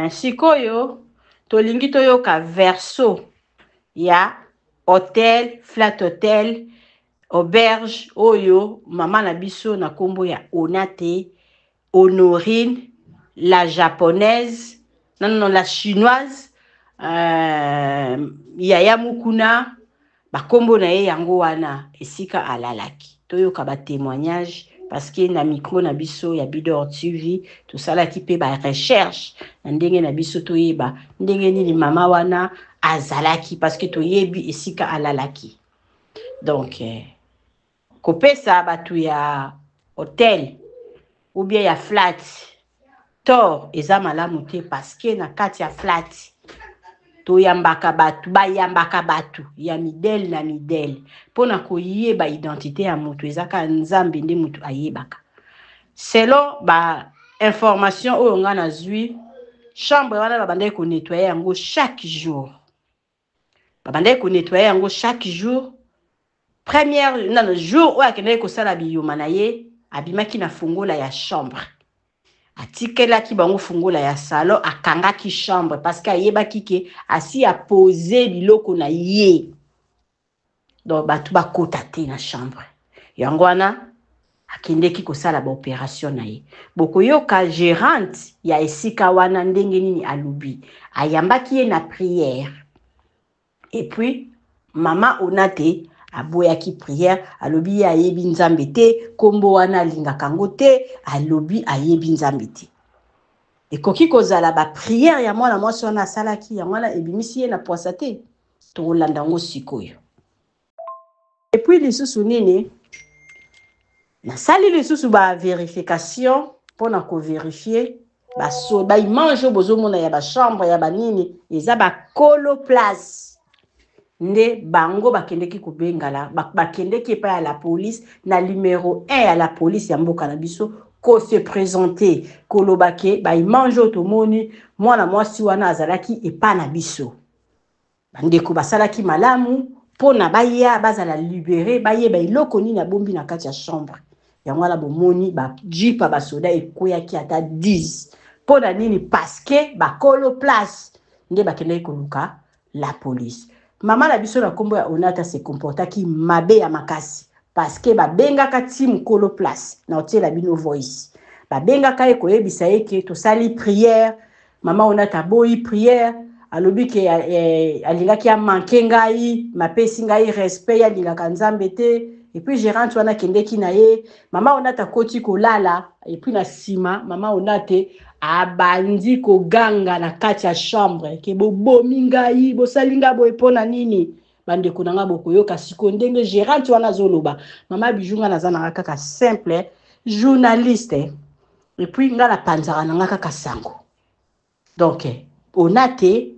Sikoyo tolingi toyoka verso ya hotel, flat hotel, auberge oyo mama na biso na kombo ya Onate Honorine, la japonaise, non, la chinoise, Yaya Mukuna, bakombo na ye yango wana esika alalaki. Toyoka ba témoignage parce que na micro na biso ya Bidor TV to salaki pe ba recherche na ndenge na biso toyeba ndenge nini mama wana azalaki parce que toyebi esika alalaki. Donc kopesa batu ya hotel ou bien ya flat tor eza malamu te parce que na kati ya flat toyambaka batu bayambaka batu ya midele na midele pona koyeba identité ya mutu ezaka nzambe nde mutu ayebaka selon ba information oyo nga nazwi chambre wana babandaki ko nettoyer yango chaque jour première non jour oyo akendaki kosala biyuma na ye abimaki na fungola ya chambre atikelaki bango fungola ya salon akangaki chambre parce que ayebaki ke asi a poser biloko na ye donc batu bakota te na chambre yango wana akendeki kosala ba opération na ye bokoyoka gérante ya esika wana ndenge nini alubi ayambaki ye na prière et puis mama Onate aboyaki prière alobi ayebi nzambe te kombo wana lingaka ngo te alobi ayebi nzambe te ekoki kozala ba prière ya mwana mwasi wana asalaki ya mwana ebimisi ye na poisa te tolanda ngo sikoyo et puis lisusu nini nasali lisusu ba vérification pona ko vérifier ba image bozomona ya ba chambre ya banini eza ba coloplace nde bango bakendeki kubengala bakendeki pa ya la police na numéro 1 ya la police ya mboka na biso ko se présenter kolobake ba image otomoni mwana mwasi wana azalaki epa na biso bandeko basalaki malamu pona baya bazala libérer baye ba iloko nini na bombi na kati ya chambre yango la bomoni ba jipa ba soda ekoyaki ata 10 pona nini parce que ba coloplace nde bakendeki koluka la police. Mama na biso na kombo ya Onata se comportaki mabe ya makasi parce que babengaka team coloplace na hotel la bino voice babengaka ekoyebisa eke to sali prière mama Onata boyi prière alobi ke alingaki ya manke ngai mapesi ngai respect ya lingaka nzambe te et puis gérante wana kendeki na ye mama Onata koti kolala et puis na sima mama Onate abandi koganga na kati ya chambre ke bobomi ngai bosalinga boye pona nini bandeko nanga bokoyoka siko ndenge gérante wana zoloba mama bijunga nazana kaka simple journaliste et puis nga la panzara nanga kaka sango donc Onate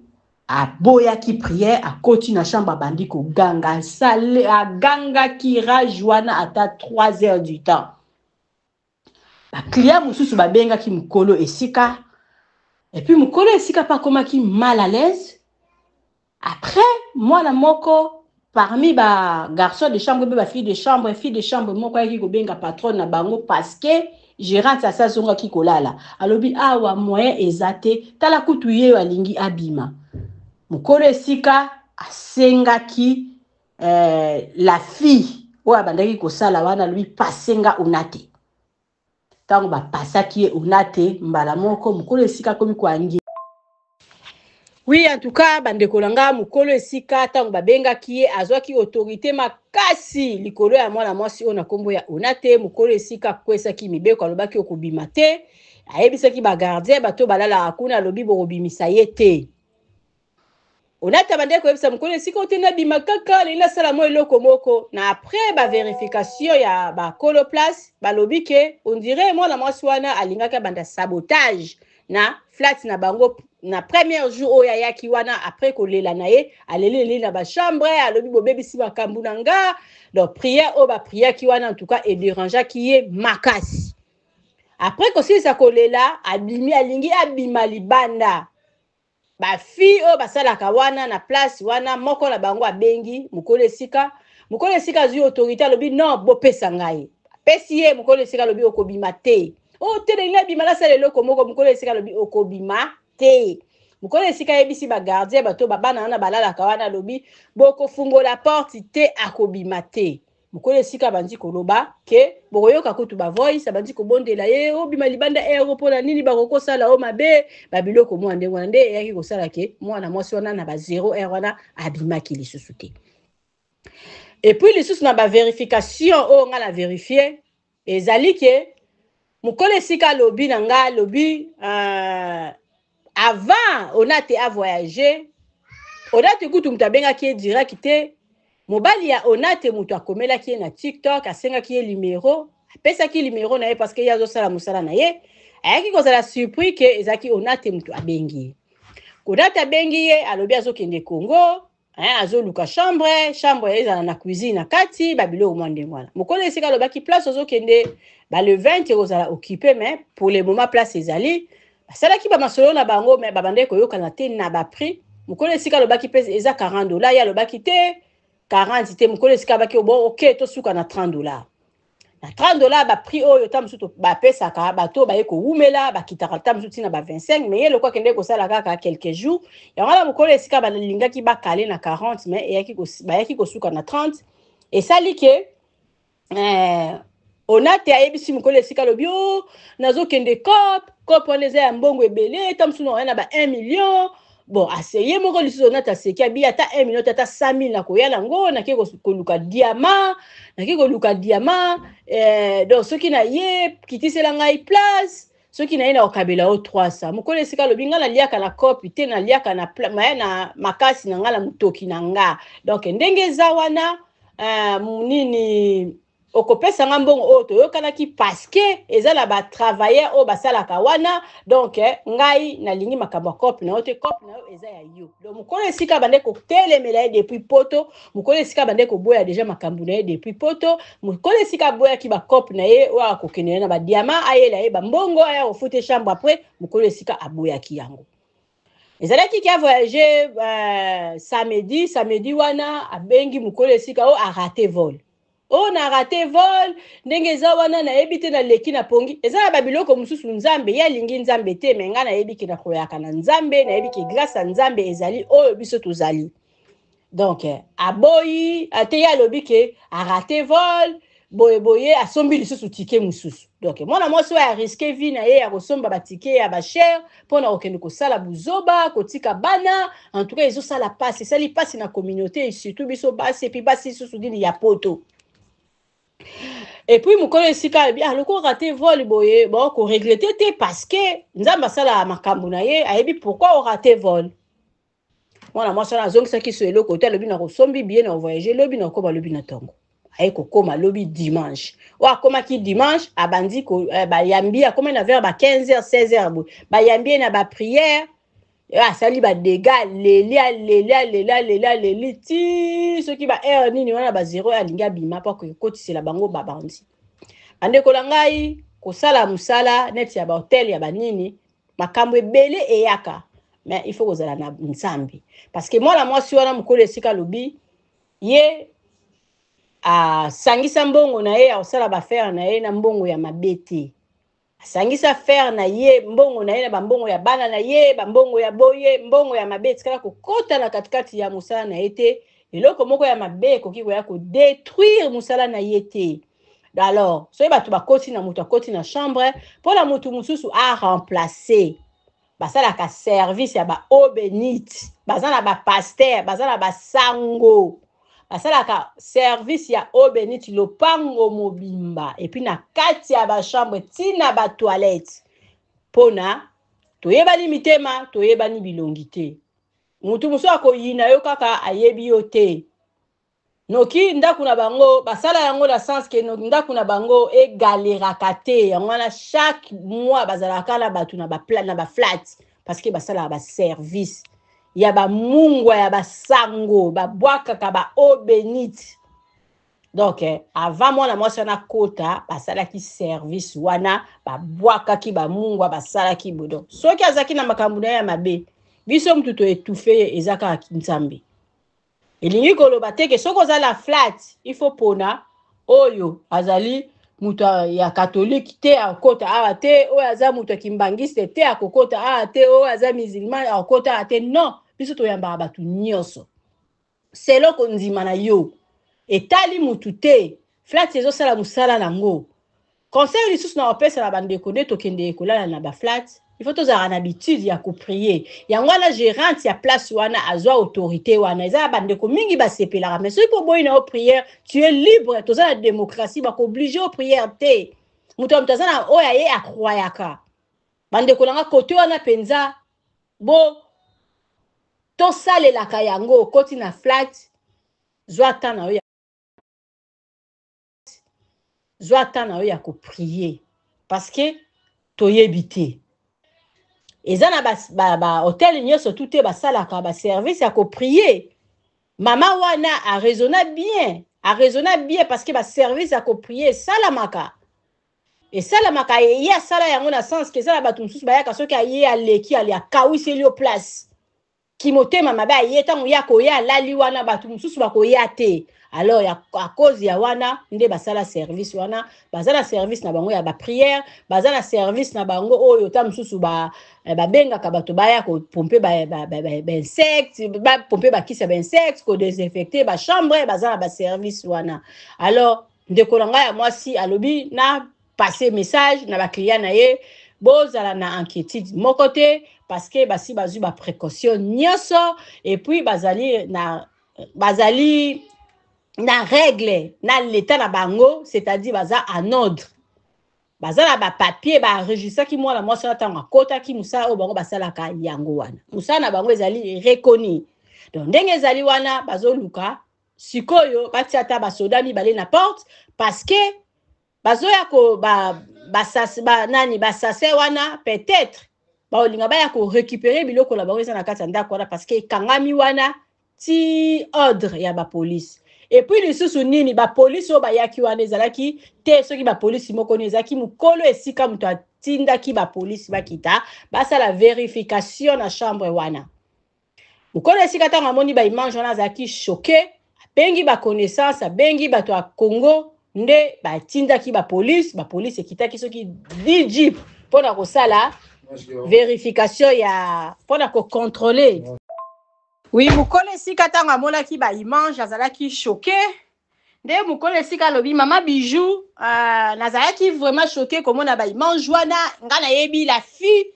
aboya ki prière a koti na chambre bandi koganga sale aganga ki rajwana ata 3 heures du temps. Ba client mususu babenga ki mukolo esika et puis mukolo esika pa koma ki mal à l'aise après moi la moko parmi ba garçon de chambre ba fille de chambre moko ki ko benga patron na bango parce que gérante sa zonga ki kolala alobi awa moyen ezate tala kutuye walingi abima mukolo esika asenga ki la fille o abandaki ko sala wana lui pasenga Onate tango ba pasaki Onate mbala moko mukolo esika komi kwa ngi. Oui, en tout cas bandeko langa mukolo esika tango babenga ki azwaki autorité makasi likolo ya mwana mwasi ona kombo ya Onate mukolo esika kwesa ki mibeko alobaki okobima te ayebisaki ba gardien bato balala akuna lobi borobimisa ye te Onate bandeko yebisa mukolo esika otena bima kaka lela sala mo eloko moko na après ba vérification ya ba coloplace balobi ke on dirait moi la mwasi wana alingaka banda sabotage na flat na bango na premier jour oya yaki wana après kolela na ye alelele na ba chambre alobi bobebisi makambu na nga donc prière o ba prière ki wana en tout cas et dérangea ki ye makasi après kosilisa kolela abimi alingi abima libanda ba fille o basalaka wana na place wana moko na bango abengi mukolo esika zui autorité alobi non bopesa ngai pesi ye mukolo esika lobi okobima te o te de ina bima la sala eloko moko mukolo esika lobi okobima te. Mukolo esika yebisi ba gardien bato babana na balala kawana lobi boko fungola porte te akobima te. Mukolo esika bandi koloba ke bokoyoka kutu ba voice bandi kobondela ye obima libanda pona nini bakoko sala o mabe babiloko mwa nde wana nde yaki kosala ke mwana mwasi wana na ba 0 heure wana abimaki lisusu te. Et puis lisusu na ba vérification o nga la vérifier ezali ke mukolo esika lobi na nga lobi avant on a été à voyager on a kutu mutu abengaki direct te mobali ya onate mutu akomelaki na TikTok asengaki ye numéro apesaki numéro na ye parce que yazo sala musala na ye ayaki kozala surpris ke ezaki onate mutu abengi onate abengi ye alobi azokende Congo azoluka chambre ezala na cuisine na kati babilo omwande mwana mokolo esika alobaki place ozokende ba le 20 kozala occupé mais pour le moment place ezali basalaki ba masolo na bango mais babande koyokana te na ba prix mokolo esika alobaki pesa eza $40 ya alobaki te 40 te mukolo esika baki bon OK to suka na $30 na $30 ba prix oyo tamusu to ba pesa ka bato ba yeko wumela ba kitaka tamusu tina ba 25 mais yelo kwa kende ko sala kaka quelques jours ya ngala mukolo esika ba lingaki ba kale na 40 mais yaki ko suka na 30 et sali ke onate ayebisi mukolo esika lobio nazo kende cop oneza ya mbongo ebele tamusu na ba 1 million. Bon, aseye moko lisusu onata seki abi ata 1 million ata 100,000 na koyala ngo na ke koluka diamant donc soki na ye kitisela ngai place soki na ye na okabela o 300 mokolo esika lobi nga na liaka na kopi te na liaka na makasi na nga la mutoki na nga donc ndenge eza wana nini okopesa nga mbongo oyo toyokanaki parce que ezala ba travailleur o basalaka wana donc ngai nalingi makambo ya kopi na yo te kopi na yo eza ya yo donc mokolo esika bande kotelemela ye depuis poto mokolo esika bande koboya déjà makambo na ye depuis poto mokolo esika boyaki bakopi na ye oyo akokende na badiama ayela ye bambongo aya kofute chambre après mokolo esika aboyaki yango ezalaki ki a voyagé samedi wana abengi mokolo esika o a raté vol on a raté vol ndenge za wana na yebi te na leki na pongi ezala babiloko mususu nzambe ya lingi nzambe te menga na yebi ki na koyaka na nzambe na yebi ki grâce à nzambe ezali oyo biso tozali donc aboyi ate ya lobi ke a raté vol boye asombi lisusu tike mususu donc mwana mwasi wa risquer vie na ye ya kosomba batike ya ba cher pona okende kosala buzoba kotika bana en tout cas ezo sala passe sali passe na communauté et surtout biso basi et puis basi susu dini ya poto. Et puis mukolo esika bien loko raté vol boye bon ko regretter te parce que nzamba sala makambo na ye ayebi pourquoi on raté vol mwana mwasi na zongisa kiso eloko te lobi na kosombi bien na voyager lobi na ko ba lobi na tongo aye ko koma lobi dimanche wa koma ki dimanche abandi ko ba yambi akoma na vers ba 15h 16h ba yambi na ba prière sali ba dégâts leli ti soki ba heure nini wana ba 0 alinga bima pa ko kotisela bango babandi ande ko langai ko sala musala net ya ba hotel ya banini makambo ebele eyaka mais il faut kozala na nzambi parce que moi la mwasi wana mukolo esika lobi ye sangisa mbongo na ye osala ba faire na ye na mbongo ya mabete sangisa faire na ye mbongo na ye na bambongo ya bana na ye bambongo ya boye mbongo ya mabete kala kokota na katikati ya musala na ye te eloko moko ya mabe koki koya ko détruire musala na ye te alors so bato bakoti na mutu akoti na chambre pour la mutu mususu a remplacer basala ka service ya ba eau bénite bazana ba pasteur bazana ba sango basala ka service ya eau bénite lopango mobimba et puis na kati ya ba chambre tina ba toilette pona toyebani mitema toyebani bilongi te mutu muso akoyina yo kaka ayebi yo te noki ndaku na bango basala yango la sens ke no ndaku na bango egaleraka te yango na chaque mois bazalaka na batu na ba plan na ba flat parce que basala ba service ya ba mungwa ya ba sango ba bwaka ka ba eau bénite donc avant moi na mwasi na kota basala ki service wana ba bwaka ki ba mungwa basala ki bodo soki azaki na makambo na ya mabe biso mtu to étouffer ezaka nzambe elingi koloba te ke soko za la flat il faut pona oyo azali muto ya catholique te akota awa te oyo aza muto kimbangiste te akokota awa te oyo aza musulman akota awa te non biso toyambaka bato nyonso seloko ndima na yo etali mutu te flat ezosala mosala nango conseil lisusu na opesa na bandeko nde tokende ekolala na baflat il faut tozala na habitude ya koprier yango wana gérante ya place wana azwa autorité wana eza bandeko mingi basepelaka mais soki mpo boyi na yo prière tu es libre toza na démocratie bakooblige o prière te moto ya moto aza na oyo aye akroyaka bandeko nanga kote wana mpenza bo tosalelaka yango okoti na flat zwa ta na yo ya koprier parce que toyebi te eza na ba hotel nyonso tout te basalaka ba service ya koprier mama wana araisonna bien parce que ba service ya koprier esalamaka ye asala yango na sens ke eza na bato mosusu bayaka soki aye aleki ali akawiseli yo place kimotema mabe aye ntango ya koya alali wana bato mosusu bakoya te alors à cause ya wana nde basala service wana baza na service na bango ya baprière baza na service na bango oyo ta mosusu babengaka bato baya kopompe bainsecte bapompe bakisi ya bainsecte kodesinfecte bachambre baza na baservice wana alors ndeko na ngai ya mwasi alobi na passe message na baclient na ye bozala na inquiétude moko te parce que basi bazwi baprécaution nyonso et puis bazali na règle na l'état na bango c'est-à-dire baza en ordre baza na bapapier baenregistraki mwana mwasi wana ntango akotaki mosala oyo bango basalaka yango wana mosala na bango ezali reconnu donc ndenge ezali wana bazoluka sikoyo batia ata basoda mibale na porte parce que bazoya ko basase wana peut-être baolinga baya ko récupérer biloko na bango eza na kati ya ndako wana parce que ekangami wana ti ordre ya bapolice et puis lisusu nini bapolice oyo bayaki wana ezalaki te soki bapolice moko nini ezalaki mokolo esika moto atindaki bapolice bakita basala vérification na chambre wana mokolo esika ntango amoni baimage wana azalaki choqué abengi baconnaissance abengi bato ya Congo nde batindaki bapolice ekitaki soki 10 jeep mpona kosala vérification ya mpona kocontrôler oui mokolo esika ntango amonaki baimage azalaki choqué nde mokolo esika alobi mama bijou nazalaki vraiment choqué komona baimage wana nga nayebi la fille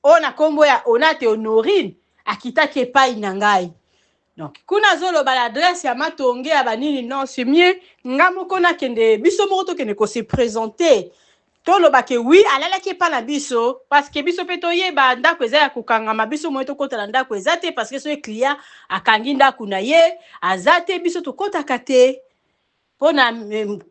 oyo na nkombo ya Onate Honorine akitaki epai na ngai donc kuna azoloba l'adresse ya matonge ya banini non c'est mieux nga moko nakende biso moko tokende ko se présenter toloba ke oui alalaki epai na biso parce que biso mpe toyeba ndako eza ya kokangama biso moye tokotala ndako eza te parce que soki client akangi ndako na ye aza te biso tokotaka te mpona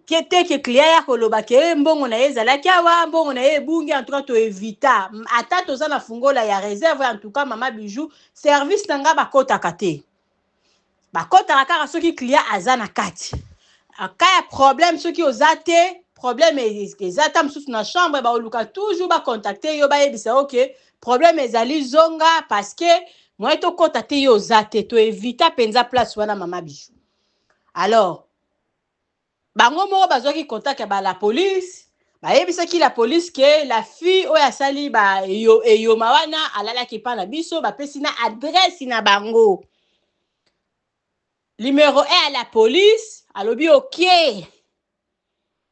ke client ya koloba ke mbongo na ye ezalaki awa mbongo na ye ebungi en tout cas toevita ata toza na fungola ya réserve en tout cas mama bijou service na nga bakotaka te bakotaka kaka soki client aza na kati akaya problème soki oza te problème eza ta mosusu na chambre baoluka toujours bacontacte yo bayebisa ok problème ezali zonga parce que moye tokota te yo oza te toevita mpenza place wana mama bijou alors bango moko bazwaki contact ya la police bayebisaki la police ke la fille oyo asali eyoma wana alalaki epai na biso bapesi na adresse na bango numéro 1 à la police alobi ok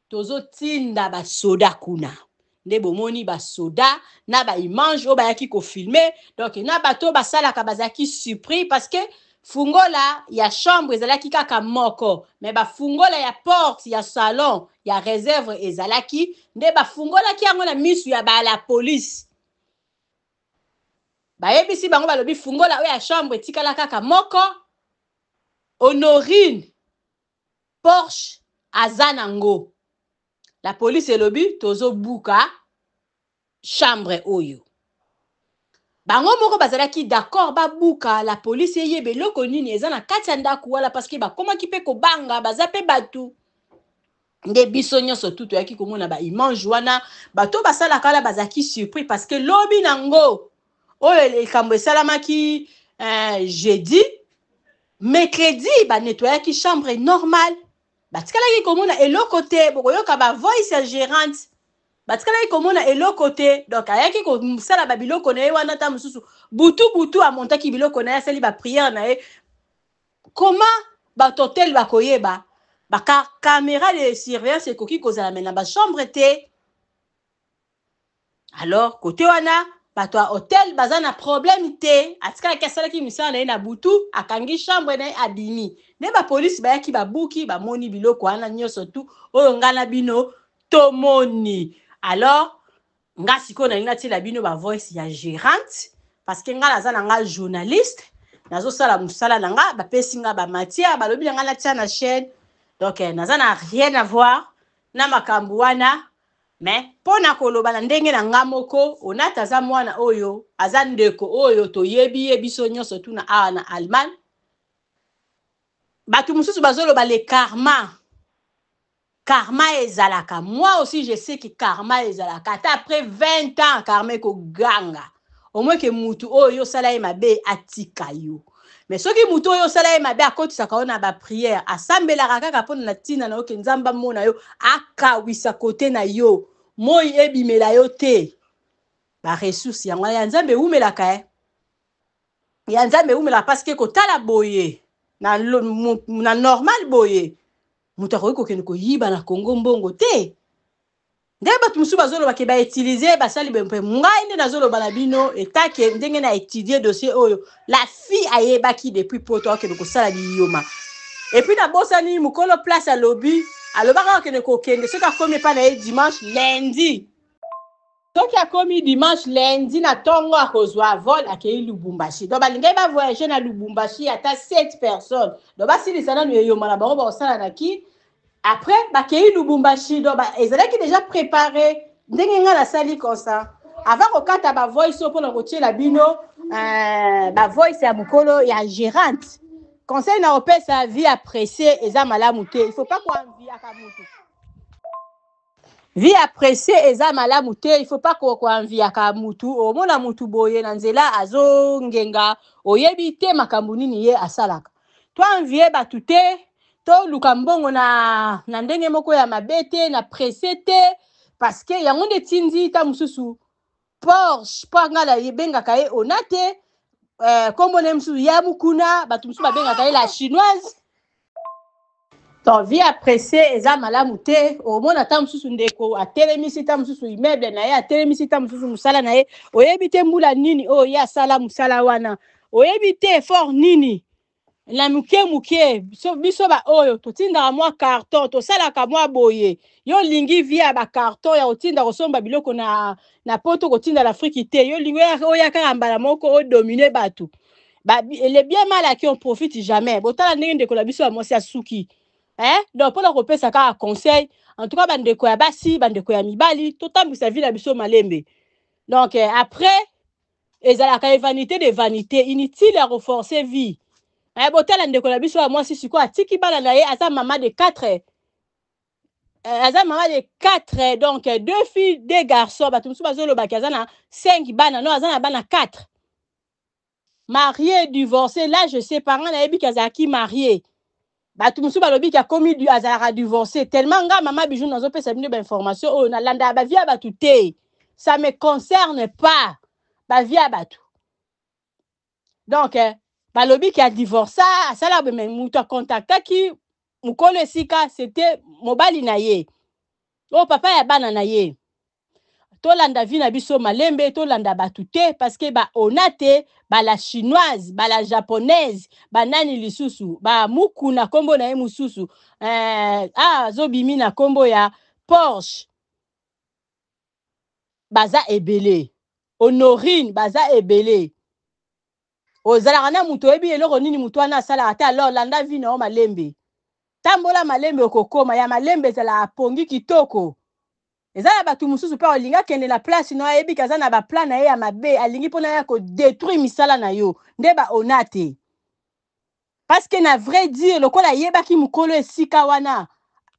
tozotinda basoda kuna nde bomoni basoda na baimage oyo bayaki kofilme donc na bato basalaka bazalaki surpris parce que fungola ya chambre ezalaki kaka moko mais bafungola ya porte ya salon ya réserve ezalaki nde bafungolaki yango na misu ya la police bayebisi bango balobi fungola oyo ya chambre etikala kaka moko Honorine Porsche azanango la police elobi tozo buka chambre oyo bango moko bazalaki d'accord babuka la police yebe loko nini eza na kati ya ndako wala parce que bakomaki pe kobanga baza pe batu nde biso nyonso tuto yaki komona baimage wana bato basalaka la bazaki surpris parce que lobi nango oyo likambo esalamaki jeudi mercredi nettoyaki chambre normale batikalaki komona eloko te bokoyoka ba voice ya gérante batikalaki komona eloko te donc ayaki kosala babiloko na ye wana ta mosusu butu amontaki biloko na ye asali bapriere na ye comment bato tel bakoyeba caméra de surveillance ekoki kozala me na bachambre te alors côté wana bato ya hotel baza na problème te atikalaki asalaki misala na ye na butu akangi chambre na ye abimi nde bapolisi bayaki babuki bamoni biloko wana nyonso tu oyo nga na bino tomoni alors nga sikoyo nalingi natiela bino bavoice ya gérante parce que nga naza na nga journaliste nazosala mosala na nga bapesi nga bamatière balobi na nga natia na chaîne donc naza na rien à voir na makambo wana mais mpo na koloba na ndenge na nga moko onata aza mwana oyo aza ndeko oyo toyebi ye biso nyonso tu na awa na Allemagne bato mosusu bazoloba le karma ezalaka moi aussi je sais que karma ezalaka ata après 20 ans karma ekoganga au moins ke mutu oyo osala ye mabe atika yo mais soki mutu oyo osala ye mabe akotisaka yo na bapriere asambelaka kaka mpona na ntina na yo ke nzambe amona yo akawisa kote na yo moi ebimela yo te baresursi yango ya nzambe ewumelaka ya nzambe ewumelaka parce que kotala boye na normal boye mutu akoki kokende koyiba na Congo mbongo te nde bato mosusu bazolobaki bautilize basali mpe ngai nde nazoloba na bino etake ndenge na étudier dossier oyo la fille ayebaki depuis poto akende kosala biyoma epuis nabosani mokolo place alobi alobaka akende kokende soki akomi epa na ye dimanche lundi soki akomi dimanche lundi na ntongo akozwa vol akei Lubumbashi donc balingai bavoyage na Lubumbashi ata 7 personnes donc basilisa nanu eyoma na bango bakosala na ki après bakei Lubumbashi donc ezalaki déjà préparé ndenge nga nasali comme ça avant kokata bavoice oyo mpona kotiela bino bavoice ya mokolo ya gérante conseil na opesa vie appréciée eza malamu te il faut pas koanviaka mutu vie appréciée eza malamu te il faut pas koanviaka mutu omona mutu boye na nzela azongenga oyebi te makambo nini ye asalaka to anvie bato te toluka mbongo na ndenge moko ya mabe te na presse te parce que yango nde tindi ta mosusu Porsche mpo nga yebengaka ye ona te kombo na ye mosusu ya mukuna bato mosusu babengaka ye la chinoise donc vie appréciée eza malamu te omona ta mosusu ndeko atelemisi ta mosusu immeuble na ye atelemisi ta mosusu mosala na ye oyebi te mbula nini oyo ye asala mosala wana oyebi te effort nini na muke biso ba oyo totindaka mwa carton tosalaka mwa boye yo lingi via ba carton ya kotinda kosomba biloko na poto kotinda l'Afrique te yo lingi oya kaka mbala moko o dominer bato le bien mal à qui on profite jamais botala ndenge ndeko na biso ya mwasi ya suki donc mpona kopesa kaka conseil en tout cas bandeko ya basi bandeko ya mibali totambwisa vie na biso malembe donc après ezalaka vanité de vanité inutile ya reforcer vie botala ndeko na biso ya mwasi sikoyo atiki bana na ye aza mama de 4 donc 2 filles 2 garçons bato mosusu bazolobaki aza na 5 bana no aza na bana 4 marié divorcé là je sais parent nayebi ki azalaki marié bato mosusu balobi ki akomi azalaka divorcé tellement nga mama bijou nazopesa bino bainformation oyo nalandaka bavie ya bato te ça me concerne pas bavie ya bato donc balobi ki adivorça asala me mutu akontaktaki mokolo esika c'était mobali na ye oyo papa ya bana na ye tolanda vi na biso malembe tolanda bato te parce que baona te bala chinoise bala japonaise banani lisusu bamuku na kombo na ye mosusu azobimi na kombo ya Porsche baza ebele Honorine baza ebele ozalaka na mutu oyebi eloko nini mutu wana asalaka te alors landa vi na yo malembe tambola malembe okokoma ya malembe ezala apongi kitoko ezala bato mosusu mpe olingi akende na place no ayebi kaza na baplan na ye ya mabe alingi mpona ya kodétruire misala na yo nde baona te parce que na vrai dire lokola ayebaki mokolo esika wana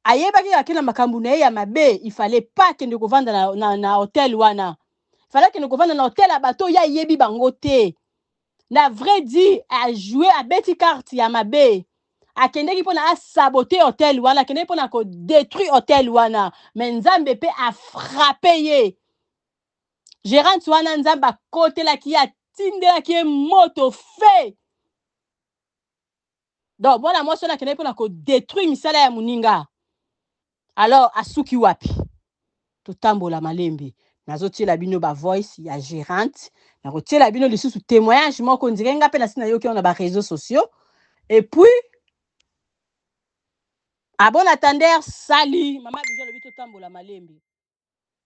ayebaki ake na makambo na ye ya mabe il fallait pas kende kovanda na hotel wana il fallait kende kovanda na hotel ya bato oyo ayebi bango te na vrai dire ajouer abeti carte ya mabe akendeki mpona asabote hotel wana akendeki mpona kodétruire hotel wana me nzambe mpe afrape ye gérante wana nzambe akotelaki ye atindelaki ye moto fe donc mwana mwasi wana akendeki mpona kodétruire misala ya moninga alors asuki wapi totambola malembe nazotiela bino voice ya gérante nakotiela bino lisusu témoignage moko ndire nga mpe na sina yoki na réseaux sociaux et puis à bon attendeur sali mama Bijou lobi totambola malembe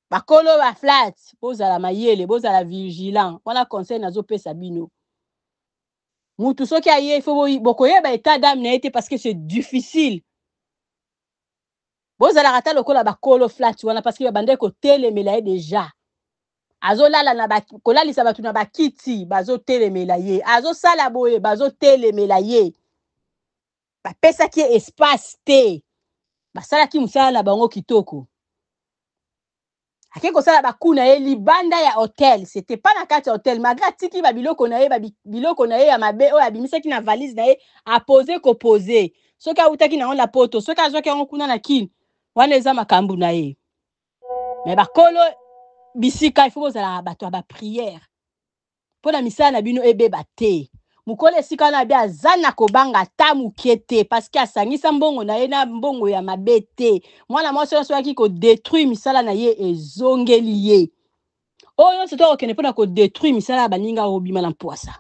bakolo ba flat bozala mayele bozala vigilant wana conseil nazopesa bino mutu soki aye ifo bokoyeba état d'âme na été parce que c'est difficile bozala rata lokola bakolo flat wana parce que babande kotelemela ye déjà azolala na kolalisa batu na bakiti bazotelemela ye azosala boye bazotelemela ye bapesaki ye espace te basalaki mosala na bango kitoko ake kosala bakuna ye libanda ya hotel c'était pas na kati ya hotel malgré atiki babiloko na ye biloko na ye ya mabe oyo abimisaki na valise na ye apose kopose soki awutaki nango na poto soki azwaki yango kuna na kini wana eza makambo na ye me bakolo bisika ifo bozala bato ya bapriere mpo na misala na bino ebeba te mukolo esika wana abe aza na kobanga ata muke te parceke asangisa mbongo na ye na mbongo ya mabe te mwana mwasi oyo soki kodétruire misala na ye ezongeli ye oyo nyonso to okende mpona kodétruire misala ya baninga obima na mpwasa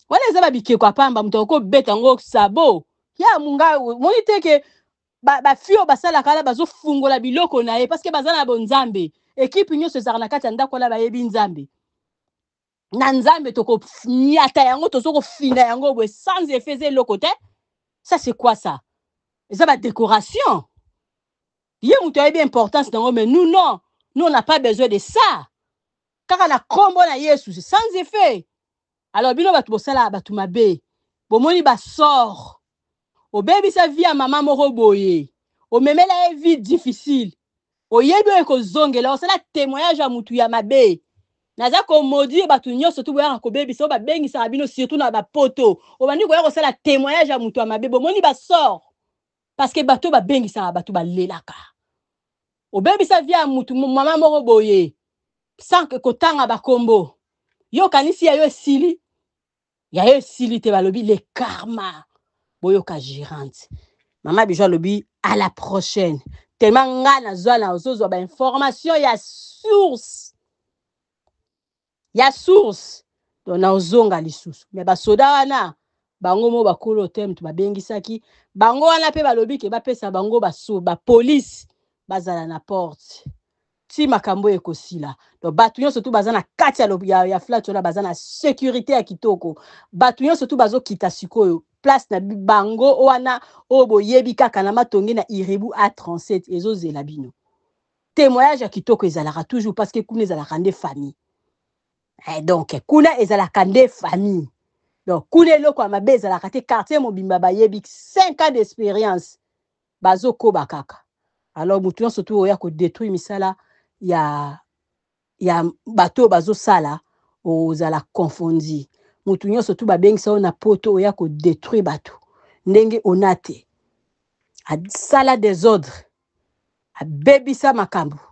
wana eza babikeko apamba moto akobeta yango sabo ya munga moni te ke bafio basalaka wana bazofungola biloko na ye parceke baza na bonzambe ekipe nyonso ezalaka na kati ya ndako wana bayebi nzambe na nzambe tokonyata yango tozokofinda yango boye sans effet eza eloko te ça c'est quoi ça eza badécoration ye moto ayebi importance nango mais nous non nous on n'a pas besoin de ça kaka na kombo na yesu c'est sans effet alors bino bato bosala bato mabe bomoni basort obebisa vie ya mama moko boye omemela ye vie difficile oyebi oyo ekozongela osala témoignage ya mutu ya mabe naza komodire bato nyonso tu boyaka kobebisa oyo babengisaka bino surtout na bapoto obandi koya kosala témoignage ya mutu ya mabe bomoni basort parce que bato babengisaka bato balelaka obebisa vie ya mutu mama moko boye sans kotanga bakombo yo kanisi ya yo esili te balobi le karma boyoka gérante mama Bijou alobi à la prochaine tellement nga nazwa na ozozwa bainformation ya source donc na ozonga lisusu me basoda wana bango mo bakolo te mutu babengisaki bango wana mpe balobi ke bapesa bango bapolice bazala na porte ti makambo ekosila donc bato nyonso tu baza na kati ya flat wana baza na sécurité ya kitoko bato nyonso tu bazokita sikoyo place na bango wana oyo boyebi kaka na matonge na Iribu A37 ezozela bino témoignage ya kitoko ezalaka toujours parce que kuna ezalaka nde famille donc kuna ezalaka nde famille donc kuna eloko ya mabe ezalaka te quartier mobimba bayebi 5 ans d'expérience bazokoba kaka alors mutu nyonso tu oya kodétruire misala ya bato bazosala ozala confondi mutu nyonso tu babengisa oyo na poto oya kodétruire bato ndenge ona te asala désordre abebisa makambo